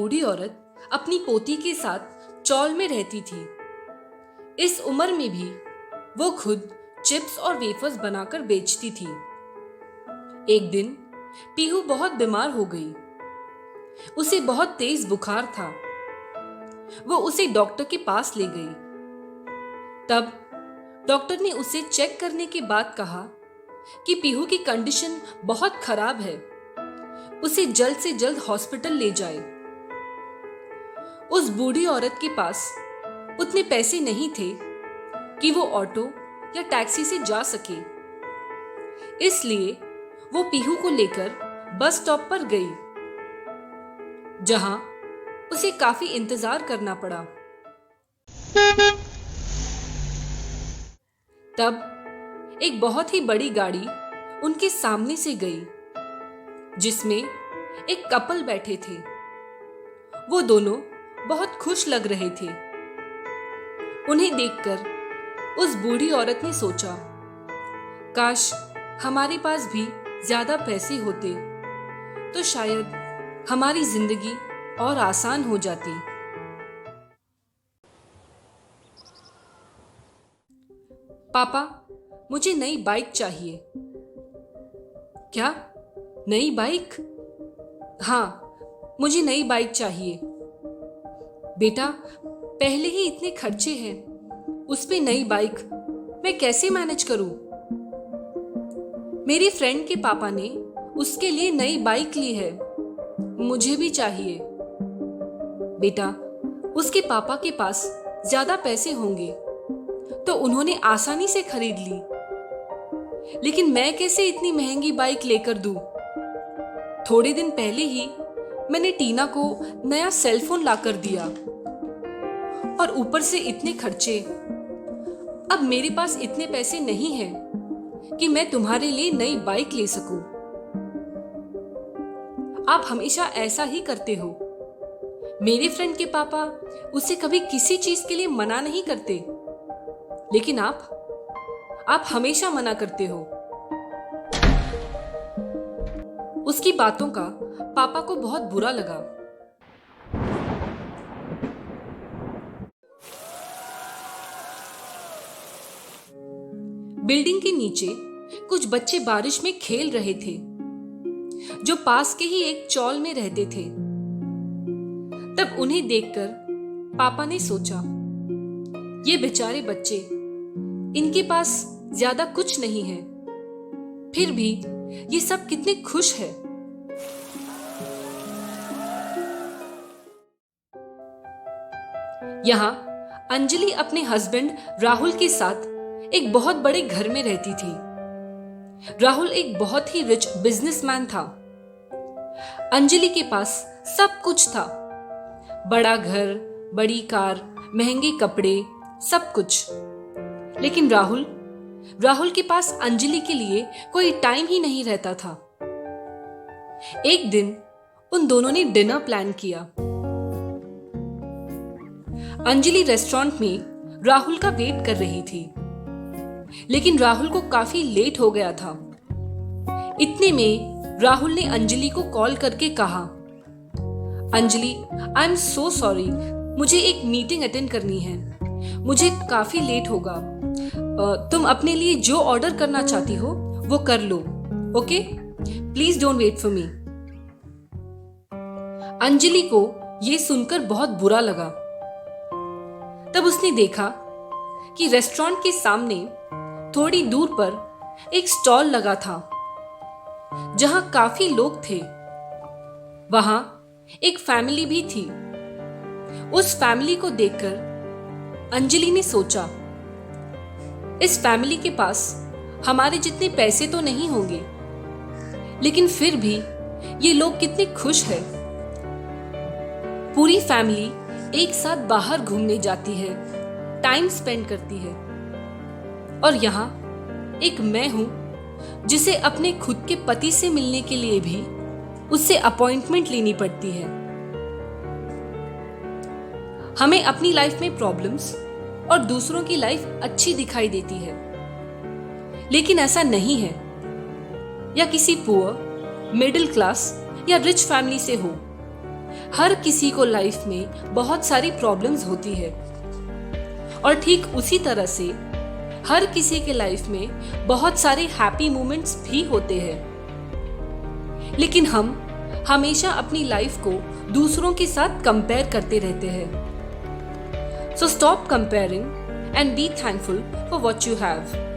बूढ़ी औरत अपनी पोती के साथ चौल में रहती थी। इस उम्र में भी वो खुद चिप्स और वेफर्स बनाकर बेचती थी। एक दिन पीहू बहुत बीमार हो गई। उसे बहुत तेज बुखार था। वो उसे डॉक्टर के पास ले गई। तब डॉक्टर ने उसे चेक करने के बाद कहा कि पीहू की कंडीशन बहुत खराब है, उसे जल्द से जल्द हॉस्पिटल ले जाए। उस बूढ़ी औरत के पास उतने पैसे नहीं थे कि वो ऑटो या टैक्सी से जा सके, इसलिए वो पीहू को लेकर बस स्टॉप पर गई, जहां उसे काफी इंतजार करना पड़ा। तब एक बहुत ही बड़ी गाड़ी उनके सामने से गई, जिसमें एक कपल बैठे थे। वो दोनों बहुत खुश लग रहे थे। उन्हें देखकर उस बूढ़ी औरत ने सोचा, काश हमारे पास भी ज्यादा पैसे होते तो शायद हमारी जिंदगी और आसान हो जाती। पापा, मुझे नई बाइक चाहिए। क्या? नई बाइक? हाँ, मुझे नई बाइक चाहिए। बेटा, पहले ही इतने खर्चे हैं, उस पे नई बाइक मैं कैसे मैनेज करूं? मेरी फ्रेंड के पापा ने उसके लिए नई बाइक ली है, मुझे भी चाहिए। बेटा, उसके पापा के पास ज्यादा पैसे होंगे तो उन्होंने आसानी से खरीद ली, लेकिन मैं कैसे इतनी महंगी बाइक लेकर दूं? थोड़े दिन पहले ही मैंने टीना को नया सेलफोन लाकर दिया और ऊपर से इतने खर्चे। अब मेरे पास इतने पैसे नहीं हैं कि मैं तुम्हारे लिए नई बाइक ले सकूं। आप हमेशा ऐसा ही करते हो। मेरे फ्रेंड के पापा उसे कभी किसी चीज के लिए मना नहीं करते, लेकिन आप हमेशा मना करते हो। उसकी बातों का पापा को बहुत बुरा लगा। बिल्डिंग के नीचे कुछ बच्चे बारिश में खेल रहे थे, जो पास के ही एक चौल में रहते थे। तब उन्हें देखकर पापा ने सोचा, ये बेचारे बच्चे, इनके पास ज्यादा कुछ नहीं है, फिर भी ये सब कितने खुश है। यहाँ अंजलि अपने हस्बैंड राहुल के साथ एक बहुत बड़े घर में रहती थी। राहुल एक बहुत ही रिच बिजनेसमैन था। अंजलि के पास सब कुछ था, बड़ा घर, बड़ी कार, महंगे कपड़े, सब कुछ। लेकिन राहुल के पास अंजलि के लिए कोई टाइम ही नहीं रहता था। एक दिन उन दोनों ने डिनर प्लान किया। अंजलि रेस्टोरेंट में राहुल का वेट कर रही थी, लेकिन राहुल को काफी लेट हो गया था। इतने में राहुल ने अंजलि को कॉल करके कहा, Anjali, I am so sorry, मुझे एक मीटिंग अटेंड करनी है, मुझे काफी लेट होगा। तुम अपने लिए जो ऑर्डर करना चाहती हो वो कर लो, okay? Please don't wait for me. Anjali को यह सुनकर बहुत बुरा लगा। तब उसने देखा कि रेस्टोरेंट के सामने थोड़ी दूर पर एक स्टॉल लगा था, जहां काफी लोग थे। वहां एक फैमिली भी थी। उस फैमिली को देखकर अंजलि ने सोचा, इस फैमिली के पास हमारे जितने पैसे तो नहीं होंगे, लेकिन फिर भी ये लोग कितने खुश हैं। पूरी फैमिली एक साथ बाहर घूमने जाती है, टाइम स्पेंड करती है, और यहाँ एक मैं हूं जिसे अपने खुद के पति से मिलने के लिए भी उससे अपॉइंटमेंट लेनी पड़ती है। हमें अपनी लाइफ में प्रॉब्लम्स और दूसरों की लाइफ अच्छी दिखाई देती है, लेकिन ऐसा नहीं है। या किसी पुअर, मिडिल क्लास या रिच फैमिली से हो, हर किसी को लाइफ में बहुत सारी प्रॉब्लम्स होती है और ठीक उसी तरह से हर किसी के लाइफ में बहुत सारे हैप्पी मोमेंट्स भी होते हैं। लेकिन हम हमेशा अपनी लाइफ को दूसरों के साथ कंपेयर करते रहते हैं। So stop comparing and be thankful for what you have.